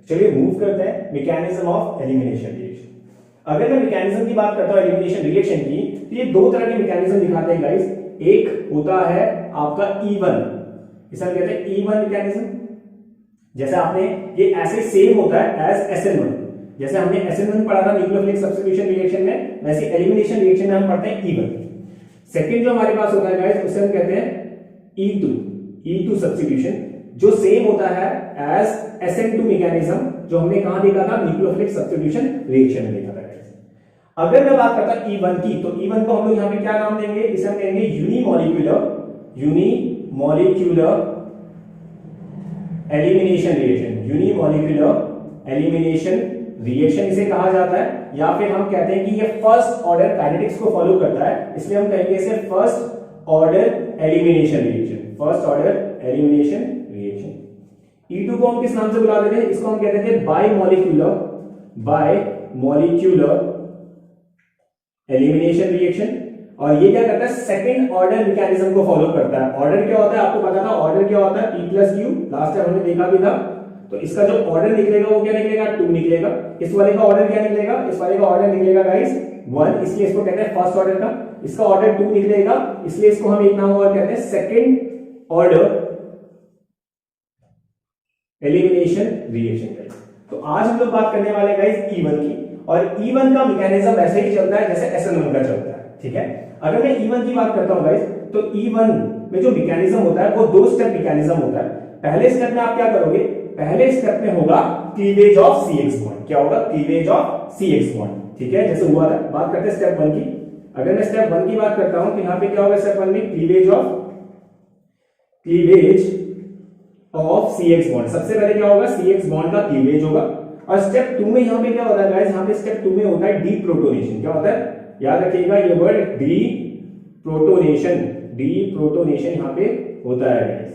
चलिए मूव करते हैं मैकेनिज्म ऑफ एलिमिनेशन रिएक्शन। अगर मैं मैकेनिज्म की बात करता हूं एलिमिनेशन रिएक्शन की, तो ये दो तरह के मैकेनिज्म दिखाते हैं गाइस। एक होता है आपका E1, इसे हम कहते हैं E1 मैकेनिज्म। जैसे आपने ये ऐसे सेम होता है एज SN1, जैसे हमने SN1 पढ़ा था न्यूक्लियोफिलिक सब्स्टिट्यूशन रिएक्शन में, वैसे एलिमिनेशन रिएक्शन में हम पढ़ते हैं E1। सेकंड जो हमारे पास होता है गाइस, उसे हम कहते हैं E2 सब्स्टिट्यूशन, जो सेम होता है एज SN2 मैकेनिज्म, जो हमने कहां देखा था न्यूक्लियोफिलिक सब्स्टिट्यूशन रिएक्शन में देखा था गाइस। अगर मैं बात करता हूं E1 की, तो E1 को हम लोग यहां पे क्या नाम देंगे, इसे हम कहेंगे unimolecular elimination reaction. Unimolecular elimination reaction इसे कहा जाता है, या फिर हम कहते हैं कि ये फर्स्ट ऑर्डर काइनेटिक्स को फॉलो करता है, इसलिए हम कहेंगे इसे first order elimination reaction. First order elimination reaction. E2 को हम किस नाम से बुलाते थे, इसको हम कहते थे बायमॉलिक्यूलर एलिमिनेशन रिएक्शन। और ये क्या करता है, सेकंड ऑर्डर मैकेनिज्म को फॉलो करता है। ऑर्डर क्या होता है आपको पता था, ऑर्डर क्या होता है P+Q, लास्ट टाइम हमने देखा भी था। तो इसका जो ऑर्डर निकलेगा वो क्या निकलेगा, 2 निकलेगा। इस वाले का ऑर्डर क्या निकलेगा, इस वाले का ऑर्डर निकलेगा गाइस 1, इसलिए इसको कहते हैं फर्स्ट ऑर्डर का। इसका ऑर्डर 2 निकलेगा, इसलिए इसको हम एक नाम और कहते हैं second order elimination reaction guys. तो आज हम लोग बात करने वाले गाइस E1 की, और E1 का मैकेनिज्म वैसे ही चलता है जैसे SN1 का चलता है, ठीक है। अगर मैं E1 की बात करता हूं गाइस, तो E1 में जो मैकेनिज्म होता है वो 2 स्टेप मैकेनिज्म होता है। पहले स्टेप में आप क्या करोगे, पहले स्टेप में होगा क्लीवेज ऑफ CX बॉन्ड। क्या होगा, क्लीवेज ऑफ CX बॉन्ड, ठीक है, जैसे हुआ था। बात करते हैं स्टेप 1 की। अगर मैं स्टेप 1 की बात करता हूं, तो यहां पे क्या होगा स्टेप 1 में, क्लीवेज ऑफ CX बॉन्ड। सबसे पहले क्या होगा, CX बॉन्ड का क्लीवेज होगा। और स्टेप 2 में यहां पे क्या होता है गाइस, यहां पे स्टेप 2 में होता है डीप्रोटोनेशन। क्या होता है, याद रखिएगा ये वर्ड, डीप्रोटोनेशन यहां पे होता है गाइस,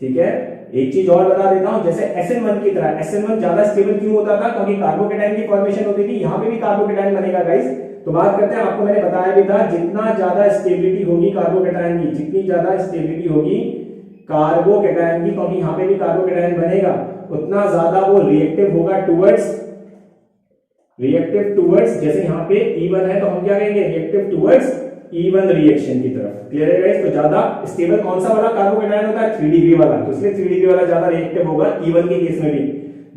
ठीक है। एक चीज और बता देता हूं, जैसे SN1 की तरह, SN1 ज्यादा स्टेबल क्यों होता था, क्योंकि कार्बोकेटाइन की फॉर्मेशन होती थी। यहां पे भी कार्बोकेटाइन बनेगा गाइस। तो बात करते हैं, आपको मैंने बताया भी था, जितना ज्यादा स्टेबिलिटी होगी कार्बोकेटाइन की, जितनी ज्यादा स्टेबिलिटी होगी कार्बोकेटाइन की, क्योंकि यहां पे भी कार्बोकेटाइन बनेगा, उतना ज्यादा वो रिएक्टिव होगा टुवर्ड्स, जैसे यहां पे E1 है तो हम क्या कहेंगे, रिएक्टिव टुवर्ड्स E1 रिएक्शन की तरफ। क्लियर है गाइस। तो ज्यादा स्टेबल कौन सा वाला कार्बोकेटाइन होता है, 3 डिग्री वाला, तो इसलिए 3 डिग्री वाला ज्यादा रिएक्टिव होगा E1 के केस में भी।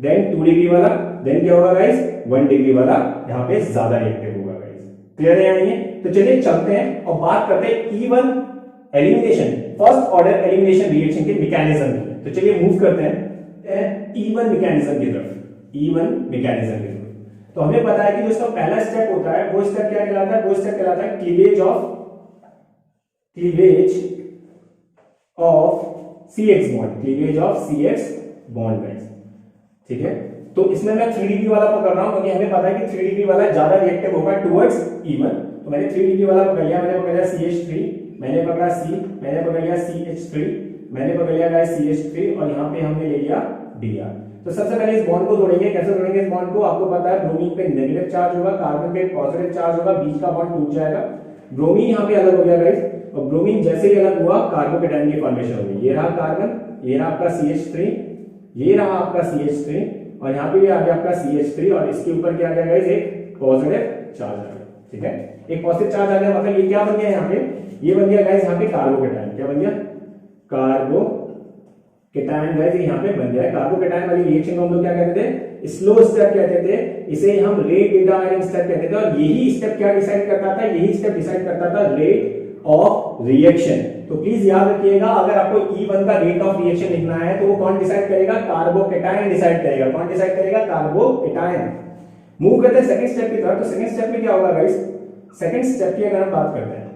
देन 2 डिग्री वाला, देन क्या होगा गाइस, 1 डिग्री वाला यहां पे ज्यादा रिएक्टिव होगा गाइस। क्लियर है या नहीं है। तो चलिए चलते हैं और बात करते हैं E1 elimination, first order elimination reaction के मैकेनिज्म की। तो चलिए मूव करते हैं E1 मैकेनिज्म की तरफ, E1 मैकेनिज्म की तरफ। तो हमें पता है कि जो इसका पहला स्टेप होता है, वो स्टेप क्या कहलाता है, वो स्टेप कहलाता है cleavage of CX bond, cleavage of CX bond guys, ठीक है। तो इसमें मैं 3 डिग्री वाला पकड़ रहा हूं, क्योंकि हमें पता है कि 3 डिग्री वाला ज्यादा रिएक्टिव होगा टुवर्ड्स E1। तो मैंने 3 डिग्री वाला पकड़ लिया, मैंने पकड़ लिया CH3, मैंने पकड़ा C, मैंने पकड़ लिया CH3, मैंने पकड़ लिया गाइस CH3, और यहां पे हमने ले लिया Dr। तो सबसे पहले इस बॉन्ड को तोड़ेंगे। कैसे तोड़ेंगे इस बॉन्ड को, आपको पता है ब्रोमीन पे नेगेटिव चार्ज होगा, कार्बन पे पॉजिटिव चार्ज होगा, बीच का बॉन्ड टूट जाएगा, ब्रोमीन यहां पे अलग हो गया गाइस। और ब्रोमीन जैसे ही अलग हुआ, कार्बोकेटाइन की फॉर्मेशन होगी। ये रहा कार्बन, ये रहा आपका CH3, ये रहा आपका CH3, और यहां पे भी आ गया आपका CH3, और इसके ऊपर क्या आ गया गाइस, एक पॉजिटिव चार्ज आ गया, ठीक है। एक पॉजिटिव चार्ज आ गया, मतलब ये क्या बन गया यहाँ पे, ये बन गया गाइस यहाँ पे कार्बोकेटाइन। क्या बन गया, कार्बोकेटाइन गाइस यहाँ पे बन गया। कार्बोकेटाइन वाली रिएक्शन को हम लोग क्या कहते थे, स्लो स्टेप कहते थे, इसे हम रेट डिटरमाइनिंग स्टेप कहते थे। और यही स्टेप क्या डिसाइड करता था, यही स्टेप डिसाइड करता था रेट ऑफ रिएक्शन। तो प्लीज याद रखिएगा, अगर आपको E1 का रेट ऑफ रिएक्शन लिखना है तो वो कौन डिसाइड करेगा, कार्बोकेटाइन डिसाइड करेगा। कौन डिसाइड करेगा, कार्बोकेटाइन। मूव करते हैं सेकंड स्टेप की तरफ। तो सेकंड स्टेप में क्या होगा गाइस, सेकंड स्टेप की अगर हम बात करते हैं,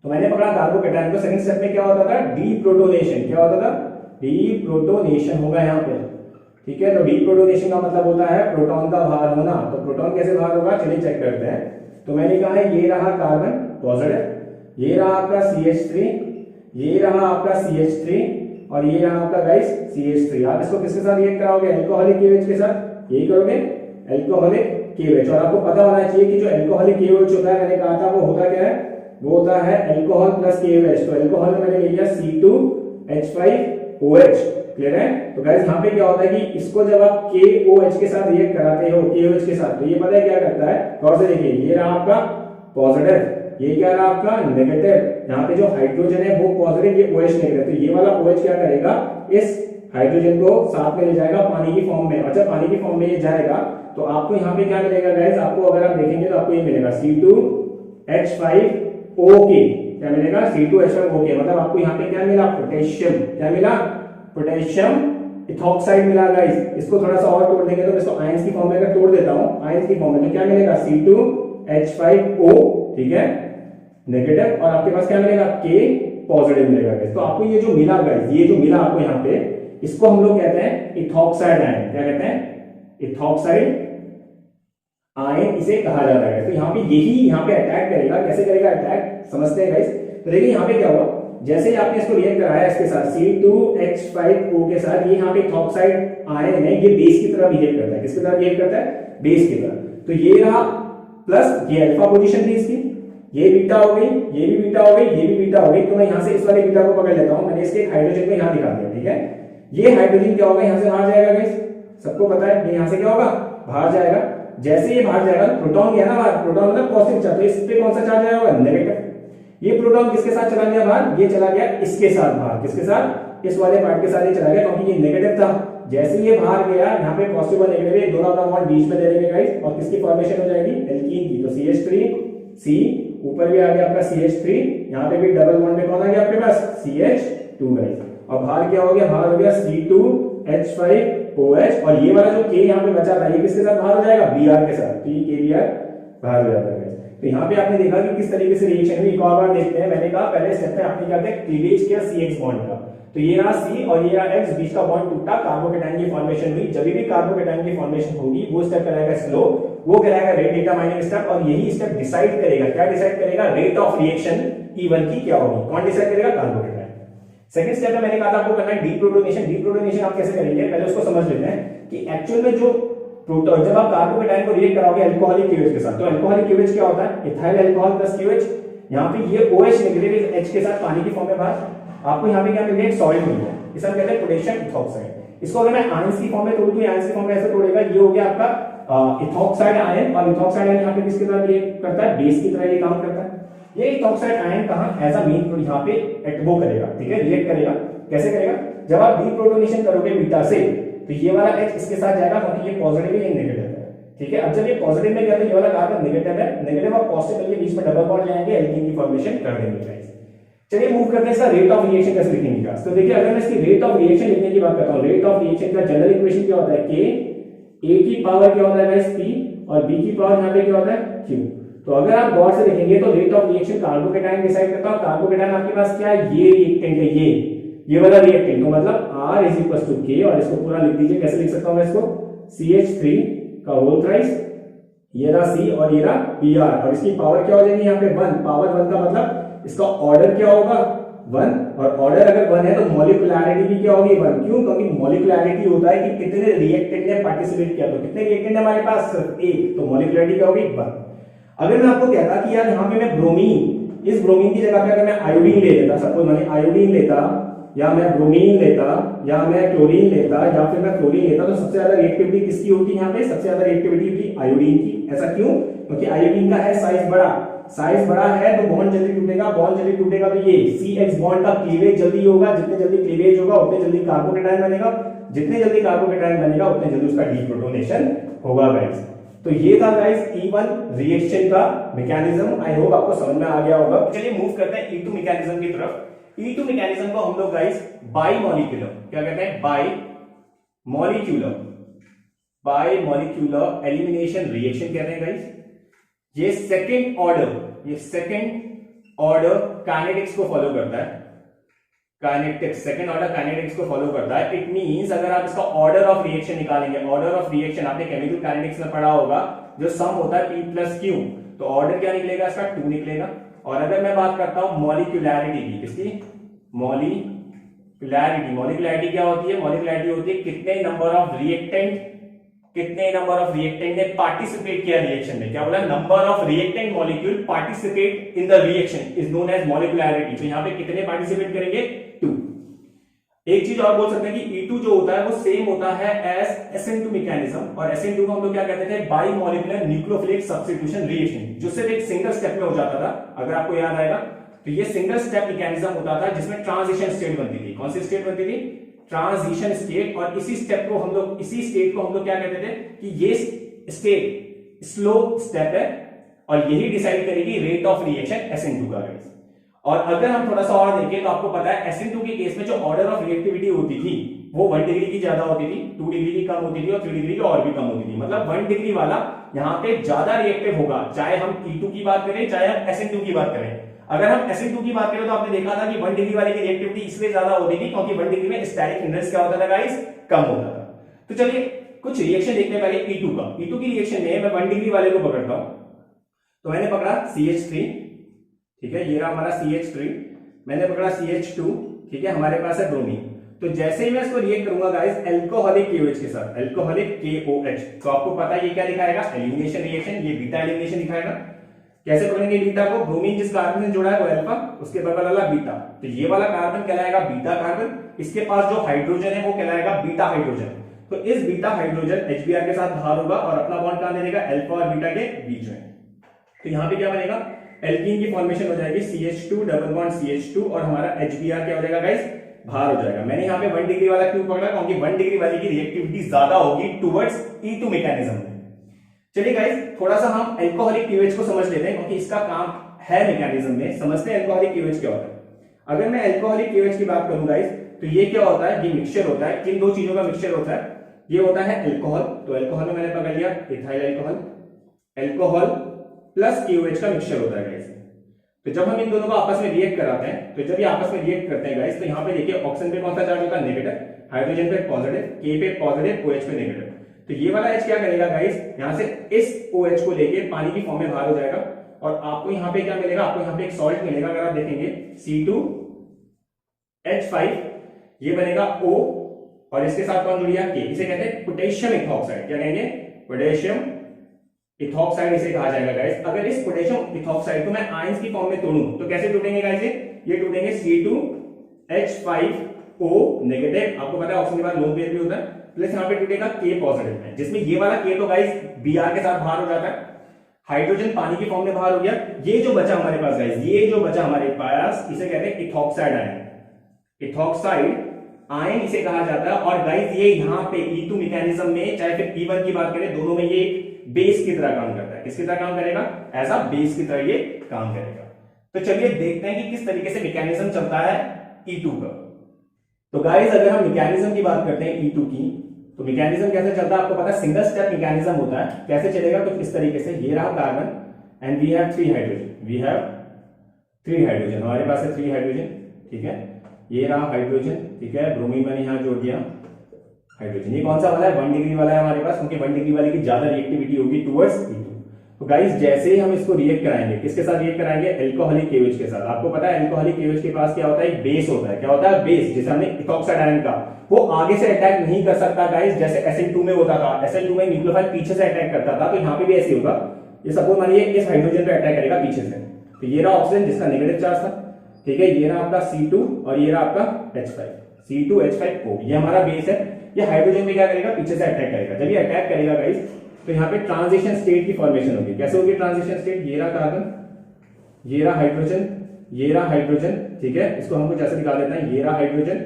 तो मैंने पकड़ा कार्बोकेटाइन को, सेकंड स्टेप में क्या होता था, डीप्रोटोनेशन। क्या होता था, डीप्रोटोनेशन होगा यहाँ पे, ठीक है। तो डीप्रोटोनेशन का मतलब होता है प्रोटॉन का बाहर होना। तो प्रोटॉन कैसे बाहर होगा, चलिए चेक करते हैं। तो मैंने कहा है ये रहा कार्बन पॉजिटिव, ये रहा आपका CH3, ये रहा आपका CH3, और ये रहा आपका गाइस CH3। आप इसको किसके साथ रिएक्ट कराओगे, अल्कोहलिक KOH के साथ, यही करोगे, अल्कोहलिक KOH। और आपको पता होना चाहिए कि जो अल्कोहलिक KOH होता है, मैंने कहा था वो होता क्या है, वो होता है अल्कोहल प्लस KOH। तो अल्कोहल में मैंने ले लिया C2H5 OH। क्लियर है? तो गाइस यहाँ पे क्या होता है कि इसको जब आप KOH के साथ रिएक्ट कराते हो, KOH के साथ, तो ये पता है क्या करता है, गौर से देखिए, ये रहा आपका पॉजिटिव, ये क्या रहा आपका नेगेटिव। यहाँ पे जो हाइड्रोजन है वो पॉजिटिव, ये OH नेगेटिव, तो ये वाला OH क्या करेगा, इस हाइड्रोजन को साथ में ले जाएगा पानी की फॉर्म में, और जब पानी की फॉर्म में ये जाएगा तो आपको यहाँ पे क्या मिलेगा गाइस, आपको अगर आप देखेंगे तो आपको ये मिलेगा C2H5OK। क्या मिलेगा? C2H5OK, मतलब आपको यहाँ पे क्या मिला, पोटेशियम। क्या मिला? पोटेशियम इथॉक्साइड मिला गाइस। इसको थोड़ा सा और तोड़ देंगे तो इसको आयंस की फॉर्म में अगर तोड़ देता हूं, आयंस की फॉर्म में, तो क्या मिलेगा, C2H5O, ठीक है, नेगेटिव, और आपके पास क्या मिलेगा, K पॉजिटिव मिलेगा गाइस। तो आपको ये जो मिला गाइस, ये जो मिला आपको यहाँ पे, इसको हम लोग कहते हैं इथॉक्साइड आयन। क्या कहते हैं? इथॉक्साइड आयन इसे कहा जाता है। तो यहाँ पे यही यहाँ पे अटैक करेगा। कैसे करेगा अटैक, समझते हैं गाइस। तो देखिए यहाँ पे क्या हुआ, जैसे ही आपने इसको रिएक्ट कराया इसके साथ C2H5O के साथ, ये यहाँ पे इथॉक्साइड आयन है, ये बेस की तरह बिहेव करता है। किसकी तरह बिहेव करता है? बेस की तरह। तो ये रहा प्लस, ये अल्फा पोजीशन थी इसकी, ये बीटा हो गई, ये भी बीटा हो गई, ये भी बीटा हो गई। तो मैं यहाँ से इस वाले बीटा को पकड़ लेता हूं, मैंने इसके हाइड्रोजन को यहाँ दिखा दिया, ठीक है। ये हाइड्रोजन क्या होगा, यहाँ से बाहर जाएगा गाइस, सबको पता है, ये यहाँ से क्या होगा, बाहर जाएगा। जैसे ये बाहर जाएगा, प्रोटॉन गया ना बाहर, प्रोटॉन मतलब पॉजिटिव चार्ज, तो इस पे कौन सा चार्ज आया होगा, नेगेटिव। ये प्रोटॉन किसके साथ चला गया बाहर, ये चला गया इसके साथ बाहर, किसके साथ, इस वाले पार्ट के साथ ये चला गया, क्योंकि ये नेगेटिव था। जैसे ये बाहर गया, यहाँ पे पॉजिटिव और नेगेटिव, ये दोनों अपना बॉन्ड बीच में दे देंगे गाइस, और किसकी फॉर्मेशन हो जाएगी, एल्कीन की। तो CH3C, ऊपर भी आ गया आपका CH3, यहाँ पे भी डबल बॉन्ड में कौन आ गया आपके पास, CH2 गाइस, और बाहर क्या हो गया, बाहर हो गया C2H5OH, और ये वाला जो K यहाँ पे बचा था, ये किसके साथ बाहर हो जाएगा, Br के साथ, तो ये KBr बाहर हो जाता है। तो यहाँ पे आपने देखा कि किस तरीके से रिएक्शन हुई। एक और बार देखते हैं। मैंने कहा पहले स्टेप में आपने क्या किया, क्लीवेज किया CX बॉन्ड का, तो ये रहा C और ये रहा X, बीच का बॉन्ड टूटा, कार्बोकेटाइन की फॉर्मेशन हुई। जब भी कार्बोकेटाइन की फॉर्मेशन होगी, वो स्टेप कहलाएगा स्लो, वो कहलाएगा रेट डिटरमाइनिंग स्टेप, और यही स्टेप डिसाइड करेगा, क्या डिसाइड करेगा, रेट ऑफ रिएक्शन E1 की क्या होगी। कौन डिसाइड करेगा, कार्बोकेटाइन। सेकंड स्टेप में मैंने कहा था आपको करना है डीप्रोटोनेशन। डीप्रोटोनेशन आप कैसे करेंगे, पहले उसको समझ लेते हैं कि एक्चुअल में जो प्रोटॉन, जब आप कार्बोकेटाइन को रिएक्ट कराओगे अल्कोहलिक QH के साथ, तो अल्कोहलिक QH क्या होता है, इथाइल अल्कोहल प्लस QH। यहाँ पे ये OH नेगेटिव H के साथ पानी की फॉर्म में बाहर, आपको यहाँ पे क्या मिल गया, एक सॉल्ट मिल गया, इसे हम कहते हैं पोटेशियम इथॉक्साइड। इसको अगर मैं आयंस की फॉर्म में तोड़ दूं, आयंस की फॉर्म में ऐसे तोड़ेगा, ये हो गया आपका इथॉक्साइड आयन, और इथॉक्साइड आयन यहाँ पे किसकी तरह ये करता है, बेस की तरह ये काम करता है। ये इथॉक्साइड आयन कहां, एज अ मीन यहाँ पे एटबो करेगा, ठीक है, रिएक्ट करेगा। कैसे करेगा, जब आप डीप्रोटोनेशन करोगे बीटा से, तो ये वाला H इसके साथ जाएगा, क्योंकि ये पॉजिटिव है, ये नेगेटिव है, ठीक है। अब जब ये पॉजिटिव में गया तो ये वाला कार्बन नेगेटिव है, नेगेटिव और पॉजिटिव के बीच में डबल बॉन्ड लाएंगे, एल्कीन की फॉर्मेशन कर देंगे गाइस। चलिए मूव करते हैं, इसका रेट ऑफ रिएक्शन कैसे लिखेंगे गाइस। तो देखिए, अगर मैं इसकी रेट ऑफ रिएक्शन लिखने की बात करता हूं, रेट ऑफ रिएक्शन का जनरल इक्वेशन क्या होता है, K, A की पावर क्या होता है गाइस, P, और B की पावर यहाँ पे क्या होता है, Q। तो अगर आप गौर से देखेंगे तो rate of reaction carbocation decide करता है। कार्बोकेटाइन आपके पास क्या है, ये रिएक्टेंट है, ये वाला रिएक्टेंट, तो मतलब R is equal to K, और इसको पूरा लिख दीजिए। कैसे लिख सकता हूं मैं इसको, CH3 का होल थ्राइस, ये रहा C और ये रहा Br, और इसकी पावर क्या हो जाएगी यहाँ पे 1। पावर 1 का मतलब इसका ऑर्डर क्या होगा, 1, और ऑर्डर अगर 1 है तो मॉलिक्युलैरिटी भी क्या होगी, 1। क्यों, क्योंकि मॉलिक्युलैरिटी होता है कि कितने रिएक्टेंट ने पार्टिसिपेट किया, तो कितने रिएक्टेंट है हमारे पास, सिर्फ एक, तो मॉलिक्युलैरिटी क्या होगी, 1। अगर मैं आपको कहता कि यार यहाँ पे मैं ब्रोमीन, इस ब्रोमीन की जगह पे अगर मैं आयोडीन ले लेता, सपोज मैंने आयोडीन लेता, या मैं ब्रोमीन लेता, या मैं क्लोरीन लेता, या फिर मैं क्लोरीन लेता, तो सबसे ज्यादा रिएक्टिविटी किसकी होती है यहाँ पे, सबसे ज्यादा रिएक्टिविटी होती है आयोडीन की। ऐसा क्यों, क्योंकि आयोडीन का है साइज बड़ा, साइज बड़ा है तो बॉन्ड जल्दी टूटेगा, बॉन्ड जल्दी टूटेगा तो ये CX बॉन्ड का क्लीवेज जल्दी होगा, जितने जल्दी क्लीवेज होगा उतने जल्दी कार्बोकेटाइन बनेगा, जितने जल्दी कार्बोकेटाइन बनेगा उतने जल्दी उसका डीप्रोटोनेशन होगा गाइस। तो ये था गाइस E1 रिएक्शन का मैकेनिज्म। आई होप आपको समझ में आ गया होगा। चलिए मूव करते हैं E2 मैकेनिज्म की तरफ। E2 मैकेनिज्म को हम लोग गाइस बाई मॉलिक्यूलर, क्या कहते हैं, बाई मॉलिक्यूलर एलिमिनेशन रिएक्शन कहते हैं गाइस। ये सेकंड ऑर्डर काइनेटिक्स को फॉलो करता है, सेकंड ऑर्डर काइनेटिक्स को फॉलो करता है। इट मींस अगर आप इसका ऑर्डर ऑफ रिएक्शन निकालेंगे, ऑर्डर ऑफ रिएक्शन आपने केमिकल काइनेटिक्स में पढ़ा होगा, जो सम होता है P प्लस Q, तो ऑर्डर क्या निकलेगा इसका, 2 निकलेगा। और अगर मैं बात करता हूं मॉलिक्यूलैरिटी की, किसकी, मॉलिक्यूलैरिटी क्या होती है, मॉलिक्यूलैरिटी होती है कितने नंबर ऑफ रिएक्टेंट ने पार्टिसिपेट किया रिएक्शन में। क्या बोला, number of reactant molecule participate in the reaction is known as molecularity. तो यहां पे कितने पार्टिसिपेट करेंगे, 2। एक चीज और बोल सकते हैं कि E2 जो होता है वो सेम होता है एज SN2 मैकेनिज्म, और SN2 को हम लोग क्या कहते थे, by molecular nucleophilic substitution reaction, जो सिर्फ एक सिंगल स्टेप में हो जाता था। अगर आपको याद आएगा तो ये सिंगल स्टेप मैकेनिज्म होता था जिसमें ट्रांजिशन स्टेट बनती थी। कौन सी स्टेट बनती थी, ट्रांजिशन स्टेट। और इसी स्टेट को हम लोग क्या कहते थे कि ये स्टेट स्लो स्टेप है और यही डिसाइड करेगी रेट ऑफ रिएक्शन SN2 का। और अगर हम थोड़ा सा और देखें तो आपको पता है SN2 के केस में जो ऑर्डर ऑफ रिएक्टिविटी होती थी वो 1 डिग्री की ज्यादा होती थी, 2 डिग्री की कम होती थी और 3 डिग्री की और भी कम होती थी। मतलब 1 डिग्री वाला यहाँ पे ज्यादा रिएक्टिव होगा, चाहे हम E2 की बात करें चाहे हम SN2 की बात करें। अगर हम SN2 की बात करें तो आपने देखा था कि 1 डिग्री वाले की रिएक्टिविटी इसलिए ज्यादा होती थी क्योंकि 1 डिग्री में स्टैटिक हिंड्रेंस क्या होता था गाइस, कम होता था। तो चलिए कुछ रिएक्शन देखने पहले E2 का। E2 की रिएक्शन में मैं 1 डिग्री वाले को पकड़ता हूं, तो मैंने पकड़ा CH3, ठीक है, ये रहा हमारा CH3, मैंने पकड़ा CH2, ठीक है, हमारे पास है ब्रोमीन। तो जैसे ही मैं इसको रिएक्ट करूंगा गाइस अल्कोहलिक KOH के साथ, अल्कोहलिक KOH, तो आपको पता है ये क्या दिखाएगा, एलिमिनेशन रिएक्शन, ये बीटा एलिमिनेशन दिखाएगा। कैसे पकड़ेंगे बीटा को, ब्रोमीन जिस कार्बन से जुड़ा है वो अल्फा, उसके बगल वाला बीटा, तो ये वाला कार्बन कहलाएगा बीटा कार्बन, इसके पास जो हाइड्रोजन है वो कहलाएगा बीटा हाइड्रोजन। तो इस बीटा हाइड्रोजन HBr के साथ बाहर होगा और अपना बॉन्ड कहां दे देगा, अल्फा और बीटा के बीच में। तो यहां पे क्या बनेगा, एल्कीन की फॉर्मेशन हो जाएगी CH2 डबल बॉन्ड CH2 और हमारा HBr क्या हो जाएगा गाइस, बाहर हो जाएगा। मैंने यहाँ पे 1 डिग्री वाला क्यों पकड़ा, क्योंकि 1 डिग्री वाले की रिएक्टिविटी ज्यादा होगी टुवर्ड्स E2 मैकेनिज्म में। चलिए गाइस थोड़ा सा हम अल्कोहलिक KOH को समझ लेते हैं क्योंकि इसका काम है मैकेनिज्म में, समझते हैं अल्कोहलिक KOH क्या होता है। अगर मैं अल्कोहलिक KOH की बात करूं गाइस तो ये क्या होता है, ये मिक्सचर होता है, किन दो चीजों का मिक्सचर होता है, ये होता है अल्कोहल, तो अल्कोहल में मैंने पकड़ लिया ethyl alcohol, alcohol plus KOH का मिक्सचर होता है गाइस। तो जब हम इन दोनों को आपस में रिएक्ट कराते हैं, तो जब ये आपस में रिएक्ट करते हैं गाइस, तो यहाँ पे देखिए ऑक्सीजन पे कौन सा चार्ज होता है, नेगेटिव, हाइड्रोजन पे पॉजिटिव, K पे पॉजिटिव, OH पे नेगेटिव। तो ये वाला H क्या करेगा गाइस, यहाँ से इस OH को लेके पानी की फॉर्म में बाहर हो जाएगा और आपको यहाँ पे क्या मिलेगा, आपको यहाँ पे एक सॉल्ट मिलेगा। अगर आप देखेंगे C2H5, ये बनेगा O और इसके साथ कौन जुड़ गया, K, इसे कहते हैं पोटेशियम इथॉक्साइड। क्या कहेंगे, पोटेशियम इथॉक्साइड इसे कहा जाएगा गाइस। अगर इस पोटेशियम इथॉक्साइड को मैं आयंस की फॉर्म में तोड़ूं तो कैसे टूटेंगे गाइस, ये टूटेंगे C2H5O नेगेटिव, आपको पता है ऑक्सीजन के बाद लोन पेयर भी होता है, प्लस यहाँ पे टूटेगा K पॉजिटिव है, जिसमें ये वाला K तो गाइस Br के साथ बाहर हो जाता है, हाइड्रोजन पानी की फॉर्म में बाहर हो गया। ये जो बचा हमारे पास गाइस, ये जो बचा हमारे पास इसे कहते हैं इथॉक्साइड आयन, इथॉक्साइड आयन इसे कहा जाता है। और गाइस ये यहाँ पे E2 मैकेनिज्म में चाहे फिर E1 की बात करें, दोनों में ये बेस की तरह काम करता है। किसकी तरह काम करेगा, एज अ बेस की तरह ये काम करेगा। तो चलिए देखते हैं कि किस तरीके से मैकेनिज्म चलता है E2 का। तो गाइस अगर हम मैकेनिज्म की बात करते हैं E2 की, तो मैकेनिज्म कैसे चलता है आपको पता है, सिंगल स्टेप मैकेनिज्म होता है। कैसे चलेगा, तो इस तरीके से, ये रहा carbon and we have 3 hydrogen, we have 3 hydrogen, हमारे पास है 3 हाइड्रोजन, ठीक है, ये रहा हाइड्रोजन, ठीक है, ब्रोमीन मैंने यहां जोड़ दिया हाइड्रोजन। ये कौन सा वाला है, 1 डिग्री वाला है हमारे पास, क्योंकि 1 डिग्री वाले की ज्यादा रिएक्टिविटी होगी टुवर्ड्स E2। तो गाइस जैसे ही हम इसको रिएक्ट कराएंगे, किसके साथ रिएक्ट कराएंगे, अल्कोहलिक KOH के साथ। आपको पता है अल्कोहलिक KOH के पास क्या होता है, एक बेस होता है। क्या होता है, बेस, जैसे हमने इथॉक्साइड आयन का, वो आगे से अटैक नहीं कर सकता गाइस, जैसे SN2 में होता था। SN2 में न्यूक्लियोफाइल पीछे से अटैक करता था, तो यहाँ पे भी ऐसे होगा। ये सपोज मानिए इस हाइड्रोजन पे अटैक करेगा पीछे से, तो ये रहा ऑक्सीजन जिसका नेगेटिव चार्ज था, ठीक है, ये रहा आपका C2 और ये रहा आपका H5, C2H5O, ये हमारा बेस है। ये हाइड्रोजन में क्या करेगा, पीछे से अटैक करेगा। जब ये अटैक करेगा गाइस, तो यहाँ पे ट्रांजिशन स्टेट की फॉर्मेशन होगी। कैसे होगी ट्रांजिशन स्टेट, ये रहा कार्बन, ये रहा हाइड्रोजन, ये रहा हाइड्रोजन, ठीक है, इसको हम कुछ ऐसे दिखा देते हैं, ये रहा हाइड्रोजन,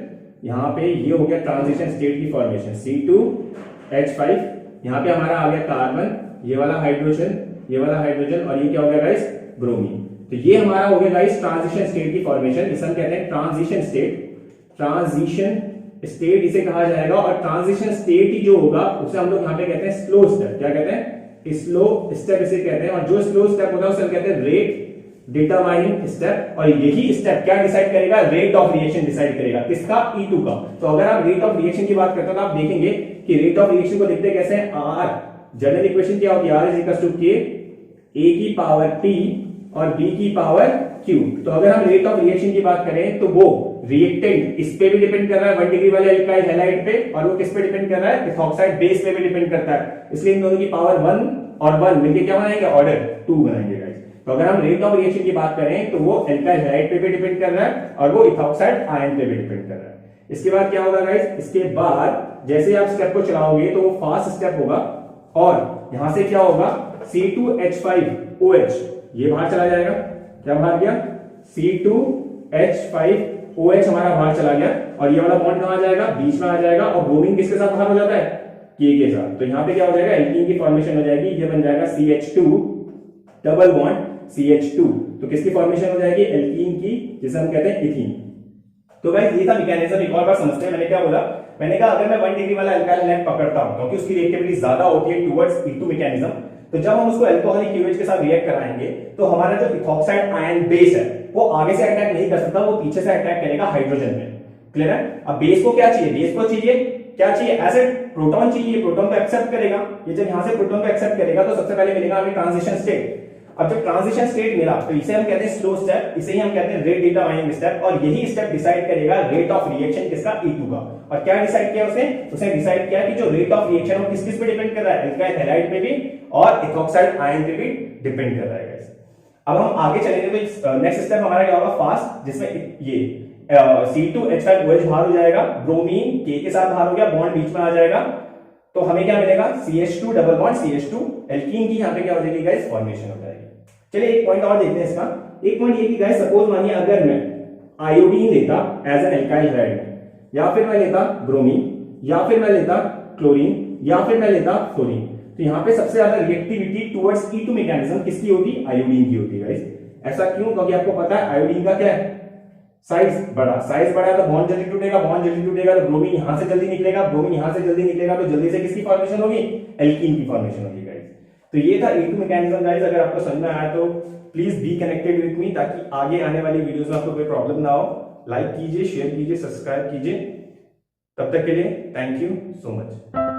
यहाँ पे ये हो गया ट्रांजिशन स्टेट की फॉर्मेशन C2H5, यहाँ पे हमारा आ गया कार्बन, ये वाला हाइड्रोजन, ये वाला हाइड्रोजन, और ये क्या हो गया गाइस, ब्रोमीन। तो ये हमारा हो गया गाइस ट्रांजिशन स्टेट की फॉर्मेशन, इसे हम कहते हैं ट्रांजिशन स्टेट। ट्रांजिशन स्टेट इसे कहा जाएगा, और ट्रांजिशन स्टेट ही जो होगा उसे हम लोग यहाँ पे कहते हैं स्लो स्टेप। क्या कहते हैं, स्लो स्टेप इसे कहते हैं। और जो स्लो स्टेप होता है उसे हम कहते हैं रेट डिटरमाइनिंग स्टेप। और यही स्टेप क्या डिसाइड करेगा, रेट ऑफ रिएक्शन डिसाइड करेगा, किसका, E2 का। तो अगर आप रेट ऑफ रिएक्शन की बात करते हो तो आप देखेंगे कि रेट ऑफ रिएक्शन को देखते कैसे हैं, R, जनरल इक्वेशन क्या होगी, R is equal to K, A की पावर T और B की पावर Q। तो अगर हम रेट ऑफ रिएक्शन की बात करें तो वो रिएक्टेंट इस पे भी डिपेंड कर रहा है, 1 डिग्री वाले अल्काइल हैलाइड पे, और वो किस पे डिपेंड कर रहा है, इथॉक्साइड बेस पे भी डिपेंड करता है। इसलिए इन दोनों की पावर 1 और 1 मिलके क्या बनाएंगे, ऑर्डर 2 बनाएंगे गाइस। तो अगर हम रेट ऑफ रिएक्शन की बात करें तो वो अल्काइल हैलाइड पे भी डिपेंड कर रहा है और वो इथॉक्साइड आयन पे भी डिपेंड कर रहा है। इसके बाद क्या होगा गाइस, इसके बाद जैसे आप स्टेप को चलाओगे तो वो फास्ट स्टेप होगा और यहां से क्या होगा C2H5OH ये बाहर चला जाएगा। क्या बाहर गया, C2H5OH हमारा बाहर चला गया और ये वाला बॉन्ड कहां आ जाएगा, बीच में आ जाएगा और ब्रोमीन किसके साथ बाहर हो जाता है, K के साथ। तो यहां पे क्या हो जाएगा, एल्कीन की फॉर्मेशन हो जाएगी, ये बन जाएगा CH2 डबल बॉन्ड CH2। तो किसकी फॉर्मेशन हो जाएगी, एल्कीन की, जिसे हम कहते हैं इथीन। तो गाइस ये था मैकेनिज्म। एक और बार समझते हैं। मैंने क्या बोला, मैंने कहा अगर मैं 1 डिग्री वाला अल्काइल हैलाइड पकड़ता हूं क्योंकि उसकी रिएक्टिविटी ज्यादा होती है टुवर्ड्स E2 मैकेनिज्म, तो जब हम उसको अल्कोहलिक क्यूएच के साथ रिएक्ट कराएंगे तो हमारा जो इथॉक्साइड आयन बेस है वो आगे से अटैक नहीं कर सकता, वो पीछे से अटैक करेगा हाइड्रोजन पे। क्लियर है। अब बेस को क्या चाहिए, बेस को चाहिए क्या चाहिए, एसिड, प्रोटॉन चाहिए, प्रोटॉन को एक्सेप्ट करेगा। ये जब यहां से प्रोटॉन को एक्सेप्ट करेगा तो सबसे पहले मिलेगा हमें ट्रांजिशन स्टेट। अब जब ट्रांजिशन स्टेट मिला तो इसे हम कहते हैं स्लो स्टेप, इसे ही हम कहते हैं रेट डेटा माइनिंग स्टेप, और यही स्टेप डिसाइड करेगा रेट ऑफ रिएक्शन किसका, E2 का। और क्या डिसाइड किया उसने डिसाइड किया कि जो रेट ऑफ रिएक्शन है किस किस पे डिपेंड कर रहा है, अल्काइल हैलाइड पे भी और इथॉक्साइड आयन पे भी डिपेंड कर रहा है गाइस। अब हम आगे चलेंगे तो नेक्स्ट स्टेप हमारा क्या होगा, फास्ट, जिसमें ये C2H5OH बाहर हो जाएगा, ब्रोमीन K के साथ बाहर हो गया, बॉन्ड बीच में आ जाएगा, तो हमें क्या मिलेगा, CH2 double bond CH2, alkene की यहाँ पे क्या हो जाएगी गाइस, फॉर्मेशन हो जाएगी। चलिए एक पॉइंट और देखते हैं इसका। एक पॉइंट ये कि गाइस सपोज मानिए अगर मैं आयोडीन लेता एज एन एल्काइल हैलाइड में, या फिर मैं लेता ब्रोमीन, या फिर मैं लेता क्लोरीन, या फिर मैं लेता फ्लोरीन, तो यहाँ पे सबसे ज्यादा रिएक्टिविटी टुवर्ड्स E2 मैकेनिज्म किसकी होती, आयोडीन की होती है गाइस। ऐसा क्यों, क्योंकि आपको पता है आयोडीन का क्या है, साइज बड़ा है तो बॉन्ड जल्दी टूटेगा, बॉन्ड जल्दी टूटेगा तो ब्रोमीन यहां से जल्दी निकलेगा, ब्रोमीन यहां से जल्दी निकलेगा तो जल्दी से किसकी फॉर्मेशन होगी, एल्कीन की फॉर्मेशन होगी गाइस। तो ये था E2 मैकेनिज्म गाइस। अगर आपको समझ में आया तो please be connected with me, ताकि आगे आने वाली वीडियोस में आपको कोई प्रॉब्लम ना हो। लाइक कीजिए, शेयर कीजिए, सब्सक्राइब कीजिए। तब तक के लिए थैंक यू सो मच।